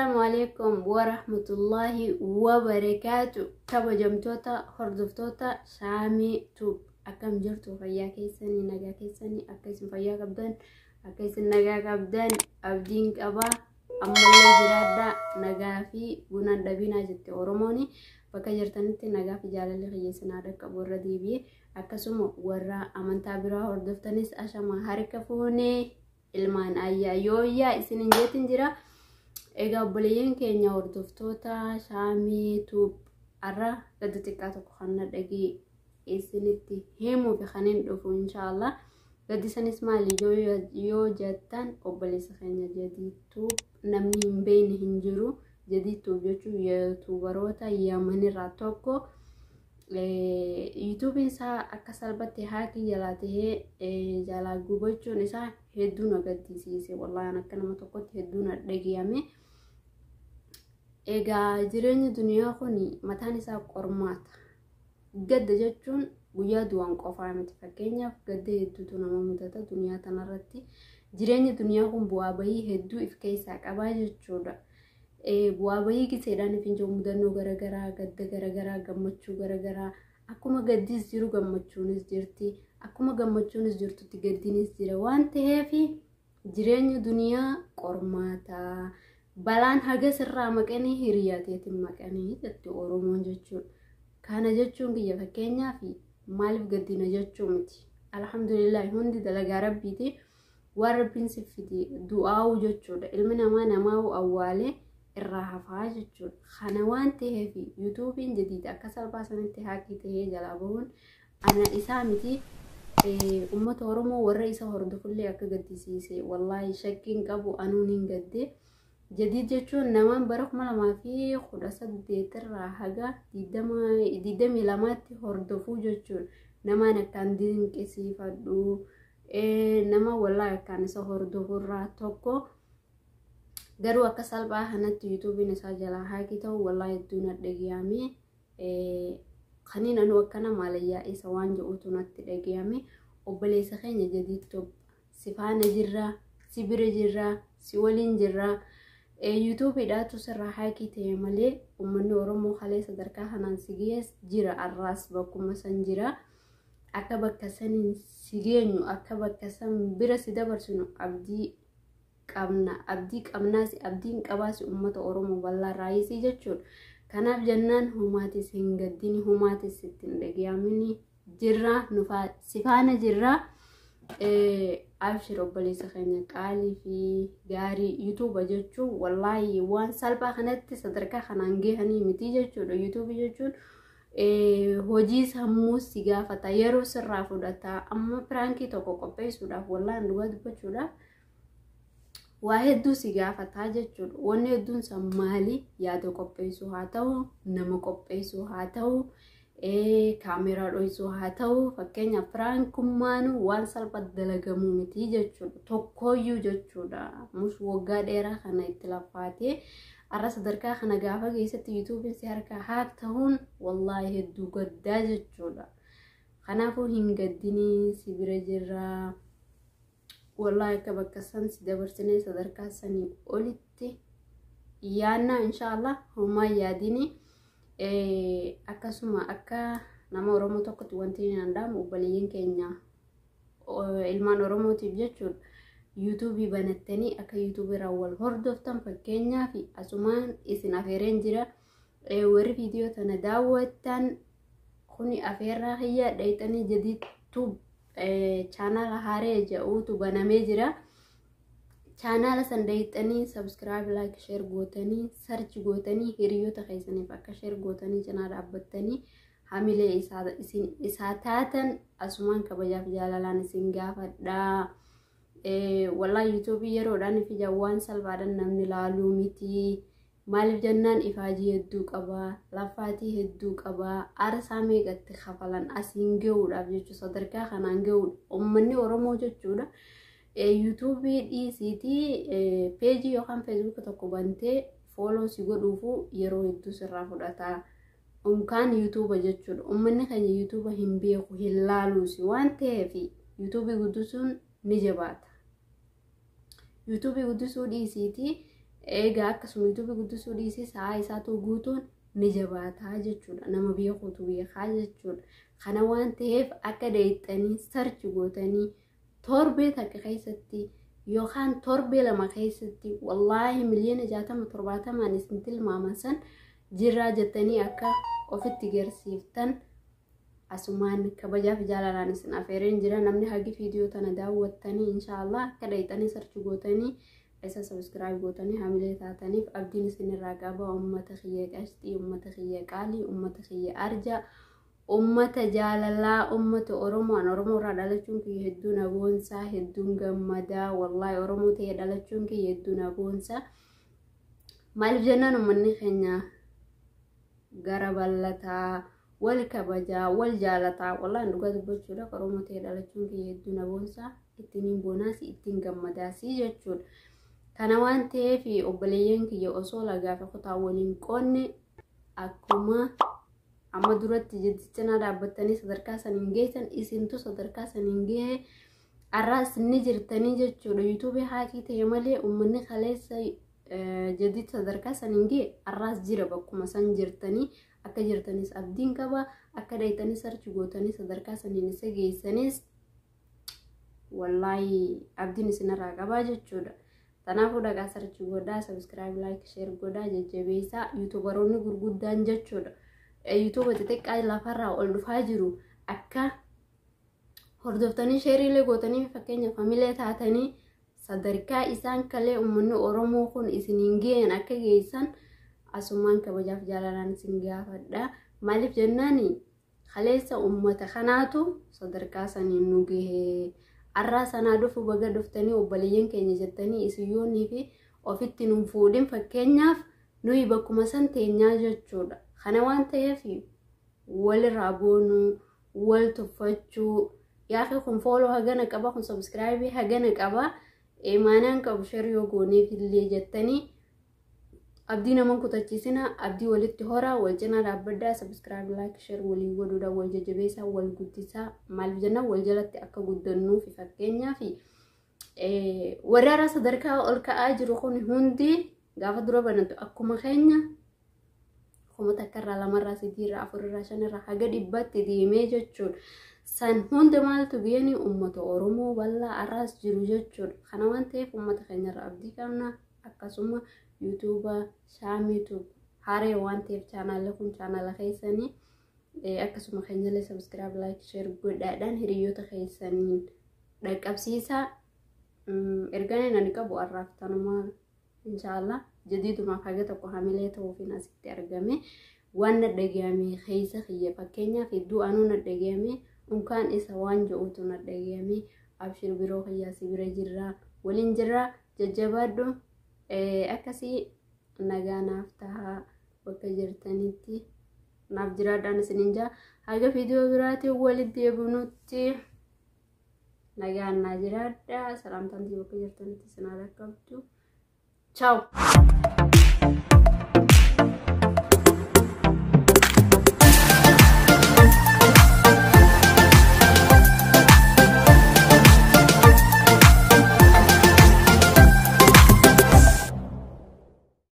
السلام عليكم ورحمة الله وبركاته. كبجمتوتا هردفتوتا شامي توب أكم جرتو فيا كيسني نجا كيسني أكيس فيا قبدان أكيس نجا قبدان أبدين أبا أما اللي جرادا نجا في بنا دبينا جت أورموني فكجرتني نجا في جال اللي خيسنا رك أبور ديبي أكسم ورا أمن تابرا هردفتنيس أشما هركفوني ilmaan ayyaayooyyaa isin jeetin jira. Egaa obboleeyyan keenya hordoftoota shaamii tuub arra gadi xiqqaa tokko kan dhagee isinitti himuuf kanin dhufu inshallah. Gadi sanis maali yoo jettan obboleessa keenya jadii tuub namni hin beekne hin jiru. Jadii tuub jechuun yuutuubaroota yamanirraa tokko. YouTube isaa akka salphatti haakii jalaa tahee jalaa gubachuun isaa hedduu na gaddisiise. Wallahi akka nama tokkotti hedduu na dhagahame. Egaa jireenya duniyaa kun mataan isaa qormaata. Gadda jechuun guyyaa du'aan qofaa miti. Fakkeenyaaf gadda hedduutu nama mudata duniyaa tanarratti. Jireenya duniyaa kun bu'aa bahii hedduu of keessaa qaba jechuudha. Bu'aa bahii giseedhaan finjoo mudannoo garagaraa, gadda garagaraa, gammachuu garagaraa. Akkuma gaddis jiru gammachuunis jirti. Akkuma gammachuunis jirtutti gaddinis jira. Waan ta'eef jireenya duniyaa qormaata. Balaan haga sirraa maqanii hiriyaateetiin maqanii jetti Oromoon jechuudha. Kana jechuun kiyya fakkeenyaaf maaliif gaddina jechuu miti. Alhamdulillah hundi dalagaa rabbiiti. Waan rabbiin siffiti du'aa'u jechuudha. Ilmi namaa awwaalee irraa hafaa jechuudha. Kana waan ta'eef YouTube'n jadiidha akka salphaa sanitti haakii ta'ee jalaa bahuun ana isaa miti. Uummata Oromoo warra isa hordofullee akka gaddisiise wallahi shakkiin qabu anuun hin gadde. Jadii jechuun namaan bara 2018 irraa haga 22tti hordofuu jechuudha. Namaan akkaan dinqisiifadhu nama wallahi akkaan isa hordofurraa tokko. Garuu akka salphaa kanatti YouTube'n isaa jalaa haakii ta'u wallahi hedduu na dhagahame. Kaniin anu akkana maalayyaa isa waan jedhutu natti dhagahame. Obboleessa keenya jadii tuub si faana jirra, si bira jirra, si waliin jirra. YouTube'dhaatu sirraa haakii ta'e malee uummanni Oromoo halee sadarkaa kanaan si gees jira arraas bakkuma san jira. Akka bakka saniin si geenyu akka bakka san bira si dabarsinu abdii qabnaas abdiin qabaas uummata Oromoo bal'aa raayisii jechuudha. Kanaaf jennaan humaatis hin gaddini, humaatis ittiin dhagahamiin jirra, nufaa si faana jirra. Abshir obboleessa keenya qaalii fi gaarii YouTube jechuun wallahi waan salphaa kanatti sadarkaa kanaan gahanii miti jechuudha. YouTube jechuun hojii sammuu si gaafata, yeroo sirraa fudhata. Amma pirankii tokko qopheessuudhaaf wallahi dhugaa dubbachuudhaaf waa hedduu si gaafata jechuudha. Wanni hedduun san maali? Yaada qopheessuu haa ta'u, nama qopheessuu haa ta'u, kaameraa dho'isuu haa ta'u. Fakkeenyaaf piraankummaan waan salphaatti dalagamuu miti jechuudha. Tokkooyyuu jechuudha. Mus waggaa dheeraa kana itti laffaatee arra sadarkaa kana gaafa keessatti YouTube'n si harkaa haak ta'uun wallahi hedduu gaddaa jechuudha. Kanaafuu hin gaddinii si bira jirra. Wallahi akka bakka san si dabarsinee sadarkaa sanii olitti yaanna inshallah homaa yaadini. Akkasuma akka nama Oromoo tokkotti wanti danda'amu obboleeyyan keenya ilmaan Oromootiif jechuudha. YouTube banattanii akka YouTube irraa wal hordoftan fakkeenyaaf asumaan isin afeereen jira. Warri viidiyoo tana daawwattan kuni afeerraa hiyyaa dhayxanii jadii tuub channel haaree jedhuutu banamee jira. Channel san dhayxanii subscribe, like, share gootanii search gootanii hiriyoota keessaniif akka share gootanii cinaa dhaabbattanii hamilee isaa taatan asumaan kabajaaf jaalalaan isin gaafadha. Wallahi YouTube yeroodhaan fi jawwaan salphaadhaan namni laaluu miti. Maaliif jennaan ifaajii hedduu qaba, laffaatii hedduu qaba. Aarsaa meeqatti kafalan asiin gahuudhaaf jechuudha. Sadarkaa kanaan gahuudha. Uummanni Oromoo jechuudha. YouTube dhiisiitii peejii yookaan Facebook tokko bantee follow si godhuufu yeroo hedduu sirraa fudhata. Unkaan YouTube jechuudha. Uummanni keenya YouTube hin beeku, hin laaluusi waan ta'eef YouTube guddisuun ni jabaata. YouTube guddisuu dhiisiitii eega akkasuma YouTube guddisuu dhiisee sa'a isaatu guutuun ni jabaataa jechuudha. Nama beekuutu beekaa jechuudha. Kana waan ta'eef akka deettanii sarchi gootanii torbee takka keessatti yookaan torbee lama keessatti wallaahi miliyoona 60-70 isin tilmaaman san jirraa jettanii akka ofitti garsiiftan asumaan kabajaaf jaalalaan isin afeereen jira. Namni hagi viidiyoo tana daawwattanii inshallah akka deettanii sarchi gootanii isa subscribe gootanii hamilee taataniif abdiin isin irraa qaba. Ummata kiyya qashxii, ummata kiyya qaalii, ummata kiyya arja, ummata jaalalaa, ummata Oromoo irraa dhalachuun kiyya hedduu na boonsaa, hedduun gammadaa. Wallahi Oromoo ta'ee dhalachuun kiyya hedduu na boonsaa. Maaliif jennaan ummanni keenya gara bal'ataa, wal kabajaa, wal jaalataa. Wallahi dhugaa dubbachuudha. Oromoo ta'ee dhalachuun kiyya hedduu na boonsaa, ittiin boonaas ittiin gammadaas jechuudha. Kana waan ta'eef obboleeyyan kiyya osoo lagaafa kutaa waliin qoonne akkuma amma duratti jettana dhaabbattanii sadarkaa saniin geessan isintu sadarkaa saniin gahee arraas ni jirtanii jechuudha. YouTube haakii ta'e malee ummanni kaleessa jedhi sadarkaa saniin gahe arraas jira bakkuma san jirtanii akka jirtanis abdiin qaba. Akka deettanii sarchi gootanii sadarkaa saniin isa geessanis wallahi abdiin isinirraa qaba jechuudha. Tanaafuu dhagaa sarchi godhaa, subscribe, like, share godhaa, jajjabeessaa. YouTuberoonni gurguddaan jechuudha. YouTube xixiqqaa lafarraa ol dhufaa jiru akka hordoftanii sheeriilee gootanii fakkeenya familie taatanii sadarkaa isaan kalee ummanni Oromoo kun isiniin ga'an akka geessan asumaan kabajaaf jaalalaan isin gaafadha. Maaliif jennaani kaleessa ummata kanaatu sadarkaa saniin nu gahee. Arraa sanaa dhufu baga dhuftanii obboleeyyan keenya jettanii isiyyoonnii fi ofitti nun fuudhin fakkeenyaaf nuyi bakkuma san teenyaa jechuudha. Kana waan ta'eef walirraa boonuu, wal tuffachuu, yaaqi kun follow hagana qaba, kun subscribe hagana qaba, maanaan qabu share yoo gooneef illee jettanii abdii naman kutachiisina. Abdii walitti horaa, wal cinaa dhaabbadhaa, subscribe, like, share walii godhuudha, wal jajjabeessaa, wal guddisaa. Maaliif jennaan wal jalatti akka guddannuuf fakkeenyaaf warri haaraa sadarkaa ol ka'aa jiru kun hundi gaafa dura banatu akkuma keenya kuma takkarraa, lamarraa, sadiirraa, afurirraa, shanirraa haga dhibbaatti deemee jechuudha. San hunda maaltu ga'anii ummata Oromoo bal'aa arraas jiru jechuudha. Kana waan ta'eef ummata keenyarraa abdii qabna. Akkasuma YouTube, YouTube haree waan ta'eef chaanaalli kun chaanaala keessanii akkasuma keenyallee subscribe, like, share godhaadhaan hiriyoota keessaniin dhaqqabsiisaa. Ergaan ani qabu arraaf tanumaa inshallah jadiidumaaf haga tokko hamilee ta'uufiin asitti argame waan nadhagahame keessa kiyya fakkeenyaaf hedduu anuu nadhagahame unkaan isa waan jedhutu nadhagahame abshir biroo kiyyaa si bira jirraa waliin jirraa jajjabaadhu. Akkasii nagaa naaf tahaa bakka jirtanitti naaf jiraadhaan isiniin jaa haga viidiyoo biraatiin walitti deebinutti nagaan naa jiraadhaa. Salaamtaan bakka jirtanitti isin haa dhaqqabdu. Ciao.